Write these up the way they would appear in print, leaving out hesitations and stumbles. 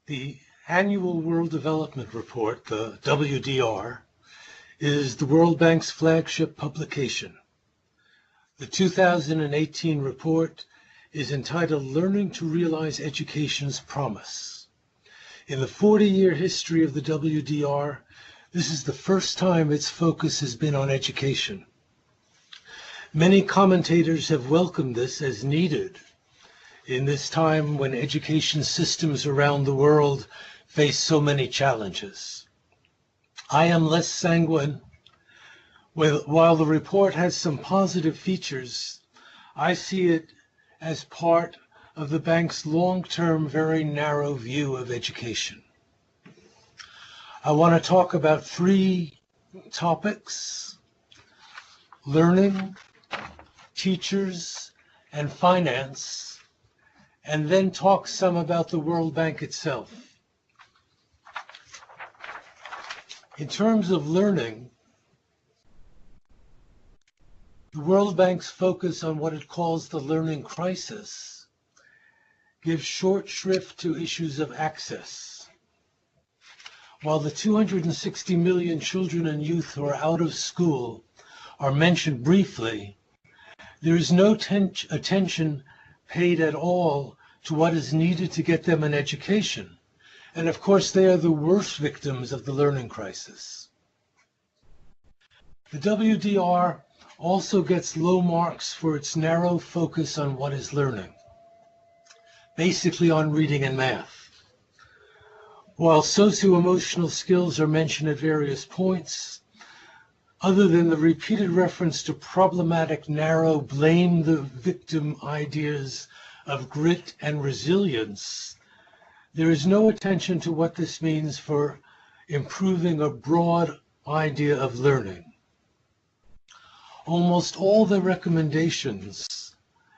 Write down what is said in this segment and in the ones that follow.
The Annual World Development Report, the WDR, is the World Bank's flagship publication. The 2018 report is entitled Learning to Realize Education's Promise. In the 40-year history of the WDR, this is the first time its focus has been on education. Many commentators have welcomed this as needed in this time when education systems around the world face so many challenges. I am less sanguine. While the report has some positive features, I see it as part of the bank's long-term, very narrow view of education. I want to talk about three topics: learning, teachers, and finance, and then talk some about the World Bank itself. In terms of learning, the World Bank's focus on what it calls the learning crisis gives short shrift to issues of access. While the 260 million children and youth who are out of school are mentioned briefly, there is no attention paid at all to what is needed to get them an education. And of course, they are the worst victims of the learning crisis. The WDR also gets low marks for its narrow focus on what is learning, basically on reading and math. While socio-emotional skills are mentioned at various points, other than the repeated reference to problematic, narrow, blame the victim ideas of grit and resilience, there is no attention to what this means for improving a broad idea of learning. Almost all the recommendations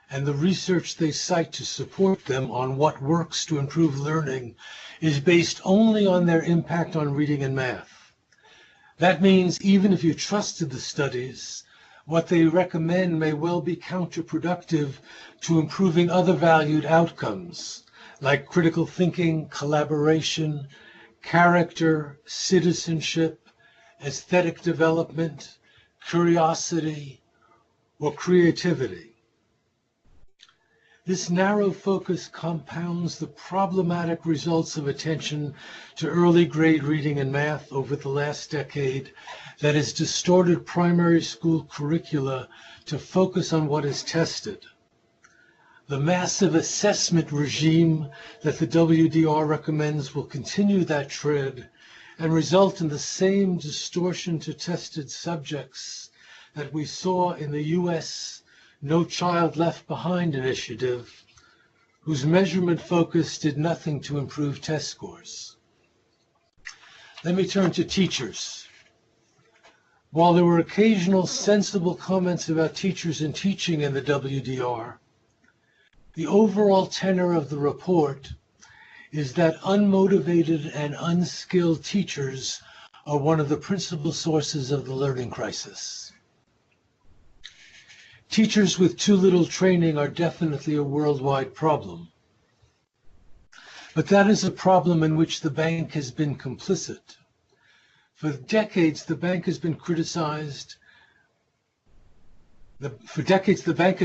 and the research they cite to support them on what works to improve learning is based only on their impact on reading and math. That means even if you trusted the studies, what they recommend may well be counterproductive to improving other valued outcomes, like critical thinking, collaboration, character, citizenship, aesthetic development, curiosity, or creativity. This narrow focus compounds the problematic results of attention to early grade reading and math over the last decade that has distorted primary school curricula to focus on what is tested. The massive assessment regime that the WDR recommends will continue that trend and result in the same distortion to tested subjects that we saw in the US No Child Left Behind initiative, whose measurement focus did nothing to improve test scores. Let me turn to teachers. While there were occasional sensible comments about teachers and teaching in the WDR, the overall tenor of the report is that unmotivated and unskilled teachers are one of the principal sources of the learning crisis. Teachers with too little training are definitely a worldwide problem. But that is a problem in which the bank has been complicit. For decades, the bank has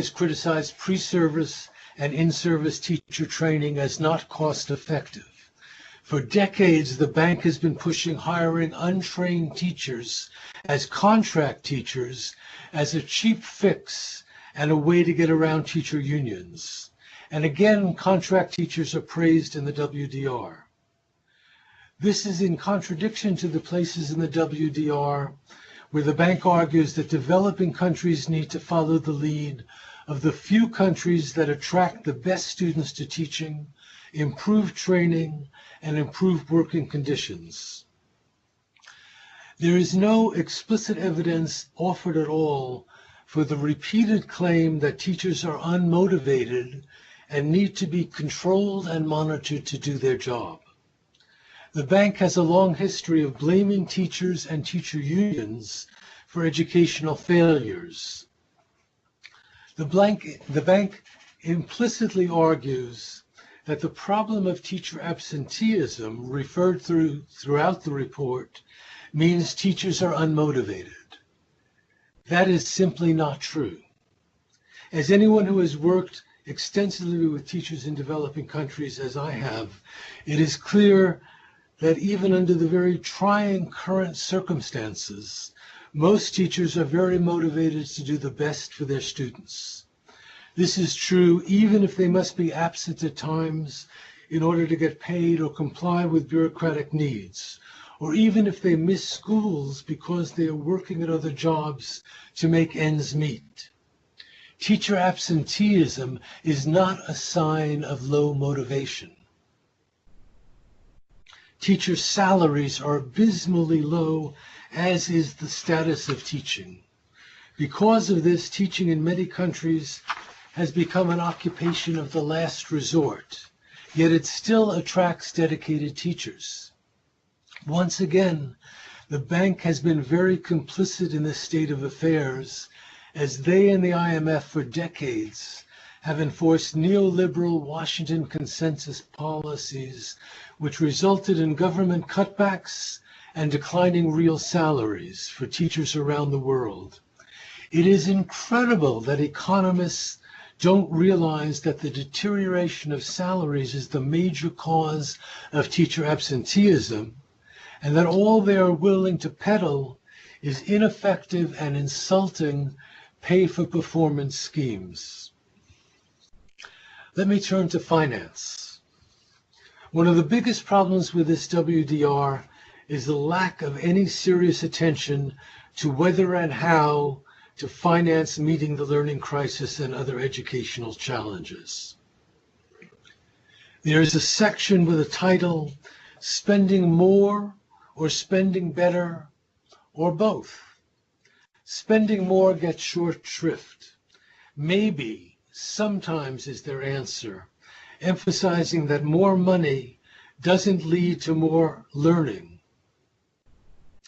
criticized pre-service and in-service teacher training as not cost-effective. For decades, the bank has been pushing hiring untrained teachers as contract teachers as a cheap fix and a way to get around teacher unions. And again, contract teachers are praised in the WDR. This is in contradiction to the places in the WDR where the bank argues that developing countries need to follow the lead of the few countries that attract the best students to teaching, improve training, and improve working conditions. There is no explicit evidence offered at all for the repeated claim that teachers are unmotivated and need to be controlled and monitored to do their job. The bank has a long history of blaming teachers and teacher unions for educational failures. The bank implicitly argues that the problem of teacher absenteeism referred throughout the report means teachers are unmotivated. That is simply not true. As anyone who has worked extensively with teachers in developing countries, as I have, it is clear that even under the very trying current circumstances, most teachers are very motivated to do the best for their students. This is true even if they must be absent at times in order to get paid or comply with bureaucratic needs, or even if they miss schools because they are working at other jobs to make ends meet. Teacher absenteeism is not a sign of low motivation. Teacher salaries are abysmally low, as is the status of teaching. Because of this, teaching in many countries has become an occupation of the last resort, yet it still attracts dedicated teachers. Once again, the bank has been very complicit in this state of affairs, as they and the IMF for decades have enforced neoliberal Washington consensus policies which resulted in government cutbacks and declining real salaries for teachers around the world. It is incredible that economists don't realize that the deterioration of salaries is the major cause of teacher absenteeism, and that all they are willing to peddle is ineffective and insulting pay-for-performance schemes. Let me turn to finance. One of the biggest problems with this WDR is the lack of any serious attention to whether and how to finance meeting the learning crisis and other educational challenges. There is a section with a title, Spending More or Spending Better, or both. Spending more gets short shrift. Maybe, sometimes is their answer, emphasizing that more money doesn't lead to more learning.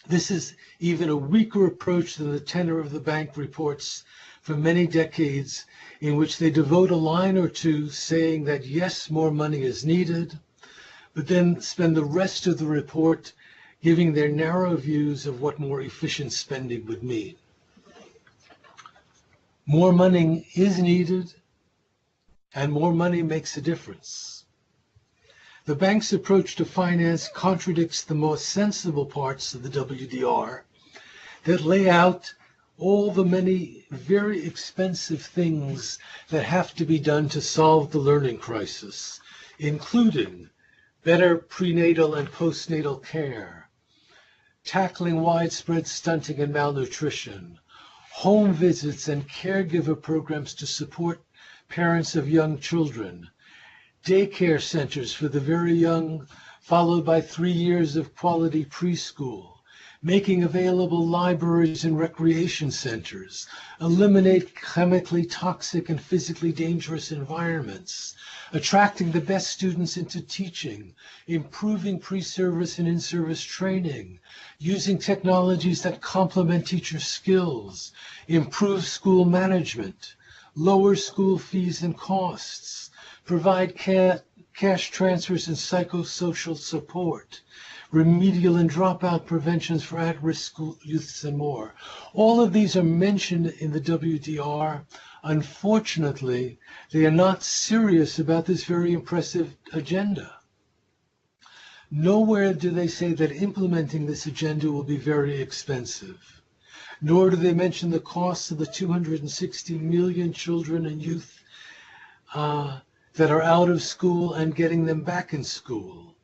This is even a weaker approach than the tenor of the bank reports for many decades, in which they devote a line or two saying that yes, more money is needed, but then spend the rest of the report giving their narrow views of what more efficient spending would mean. More money is needed, and more money makes a difference. The bank's approach to finance contradicts the most sensible parts of the WDR that lay out all the many very expensive things that have to be done to solve the learning crisis, including better prenatal and postnatal care, tackling widespread stunting and malnutrition, home visits and caregiver programs to support parents of young children, daycare centers for the very young, followed by 3 years of quality preschool, making available libraries and recreation centers, eliminate chemically toxic and physically dangerous environments, attracting the best students into teaching, improving pre-service and in-service training, using technologies that complement teacher skills, improve school management, lower school fees and costs, provide cash transfers and psychosocial support, remedial and dropout preventions for at-risk school youths, and more. All of these are mentioned in the WDR. Unfortunately, they are not serious about this very impressive agenda. Nowhere do they say that implementing this agenda will be very expensive, nor do they mention the costs of the 260 million children and youth that are out of school and getting them back in school.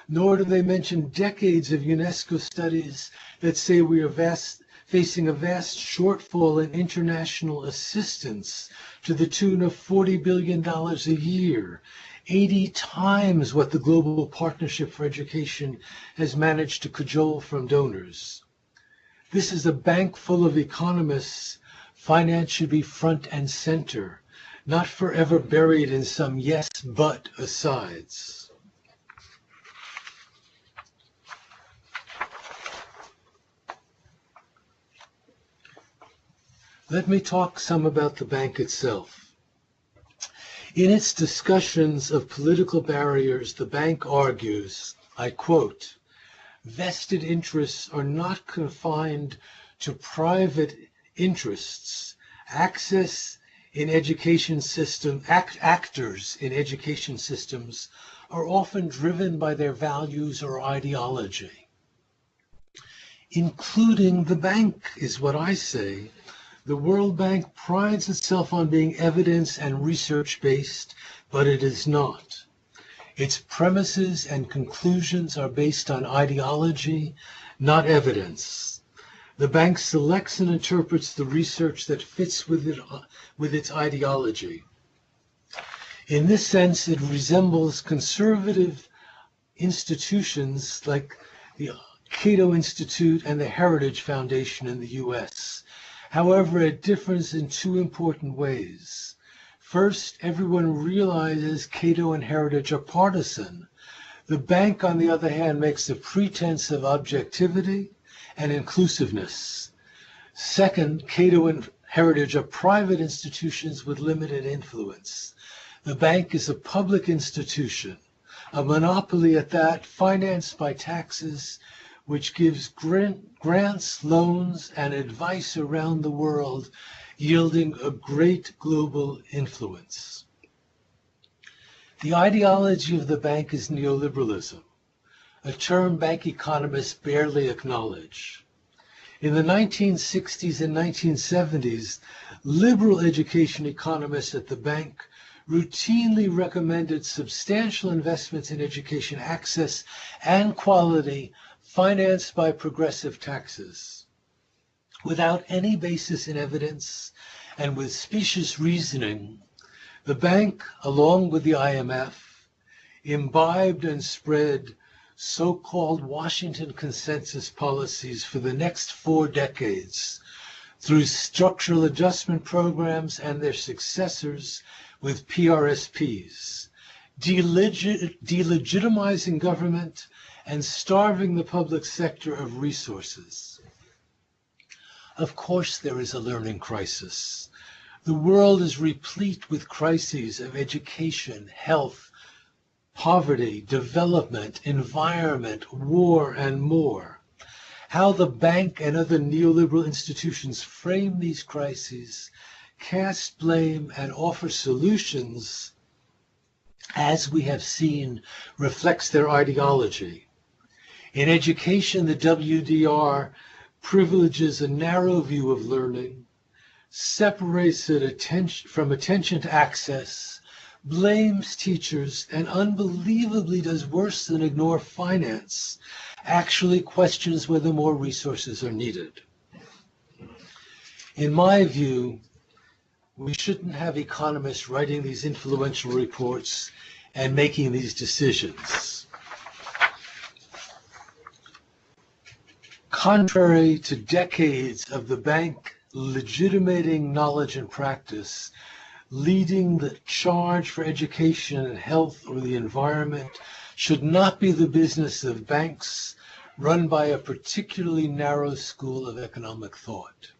Nor do they mention decades of UNESCO studies that say we are facing a vast shortfall in international assistance to the tune of $40 billion a year, 80 times what the Global Partnership for Education has managed to cajole from donors. This is a bank full of economists. Finance should be front and center, not forever buried in some yes, but asides. Let me talk some about the bank itself. In its discussions of political barriers, the bank argues, I quote, "Vested interests are not confined to private interests. Actors in education systems are often driven by their values or ideology, including the bank," is what I say. The World Bank prides itself on being evidence and research-based, but it is not. Its premises and conclusions are based on ideology, not evidence. The bank selects and interprets the research that fits with its ideology. In this sense, it resembles conservative institutions like the Cato Institute and the Heritage Foundation in the U.S. However, it differs in two important ways. First, everyone realizes Cato and Heritage are partisan. The bank, on the other hand, makes a pretense of objectivity and inclusiveness. Second, Cato and Heritage are private institutions with limited influence. The bank is a public institution, a monopoly at that, financed by taxes, which gives grants, loans, and advice around the world, yielding a great global influence. The ideology of the bank is neoliberalism, a term bank economists barely acknowledge. In the 1960s and 1970s, liberal education economists at the bank routinely recommended substantial investments in education access and quality financed by progressive taxes. Without any basis in evidence and with specious reasoning, the bank, along with the IMF, imbibed and spread so-called Washington consensus policies for the next 4 decades through structural adjustment programs and their successors with PRSPs, delegitimizing government and starving the public sector of resources. Of course, there is a learning crisis. The world is replete with crises of education, health, poverty, development, environment, war, and more. How the bank and other neoliberal institutions frame these crises, cast blame, and offer solutions, as we have seen, reflects their ideology. In education, the WDR privileges a narrow view of learning, separates it from attention to access, blames teachers, and unbelievably does worse than ignore finance, actually questions whether more resources are needed. In my view, we shouldn't have economists writing these influential reports and making these decisions. Contrary to decades of the bank legitimating knowledge and practice, leading the charge for education and health or the environment should not be the business of banks run by a particularly narrow school of economic thought.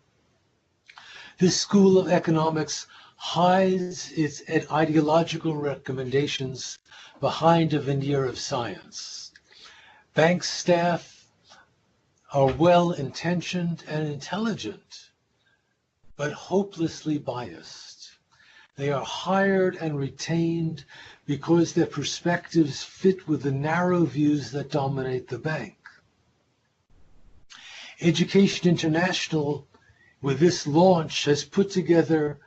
This school of economics hides its ideological recommendations behind a veneer of science. Bank staff are well-intentioned and intelligent, but hopelessly biased. They are hired and retained because their perspectives fit with the narrow views that dominate the bank. Education International, with this launch, has put together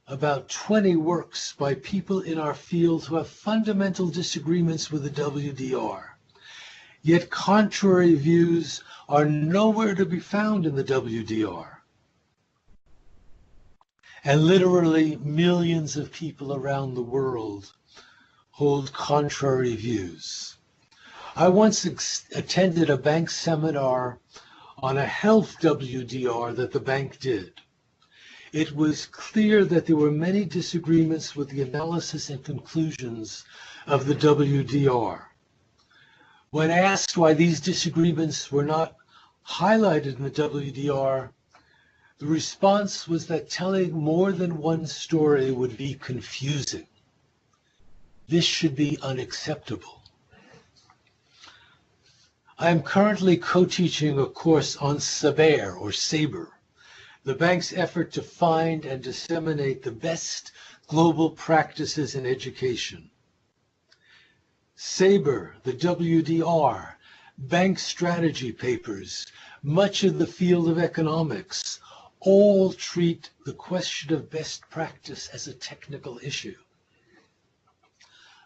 about 20 works by people in our field who have fundamental disagreements with the WDR. Yet contrary views are nowhere to be found in the WDR. And literally millions of people around the world hold contrary views. I once attended a bank seminar on a health WDR that the bank did. It was clear that there were many disagreements with the analysis and conclusions of the WDR. When asked why these disagreements were not highlighted in the WDR, the response was that telling more than one story would be confusing. This should be unacceptable. I am currently co-teaching a course on SABER, or SABER, the bank's effort to find and disseminate the best global practices in education. SABER, the WDR, bank strategy papers, much of the field of economics, all treat the question of best practice as a technical issue.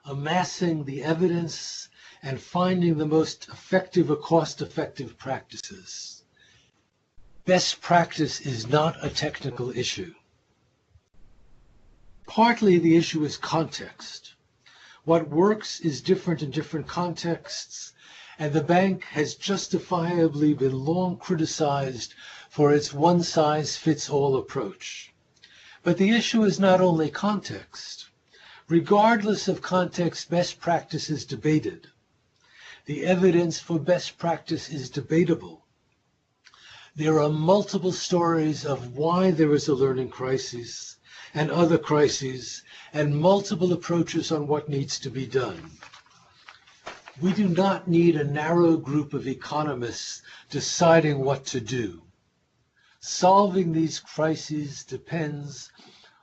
Amassing the evidence and finding the most effective or cost-effective practices. Best practice is not a technical issue. Partly the issue is context. What works is different in different contexts, and the bank has justifiably been long criticized for its one-size-fits-all approach. But the issue is not only context. Regardless of context, best practice is debated. The evidence for best practice is debatable. There are multiple stories of why there is a learning crisis and other crises, and multiple approaches on what needs to be done. We do not need a narrow group of economists deciding what to do. Solving these crises depends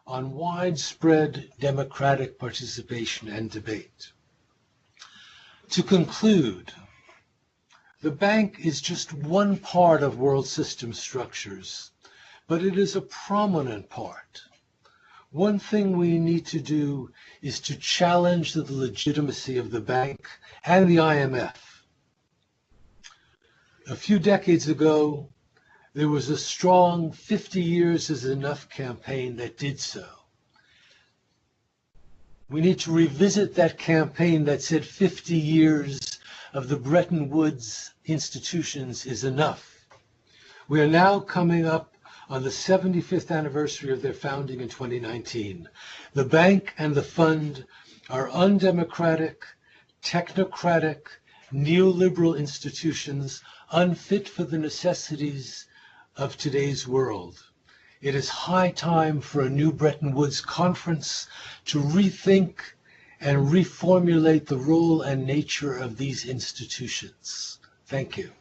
on widespread democratic participation and debate. To conclude, the bank is just one part of world system structures, but it is a prominent part. One thing we need to do is to challenge the legitimacy of the bank and the IMF. A few decades ago, there was a strong 50 years is enough campaign that did so. We need to revisit that campaign that said 50 years of the Bretton Woods institutions is enough. We are now coming up on the 75th anniversary of their founding in 2019. The bank and the fund are undemocratic, technocratic, neoliberal institutions unfit for the necessities of today's world. It is high time for a new Bretton Woods conference to rethink and reformulate the role and nature of these institutions. Thank you.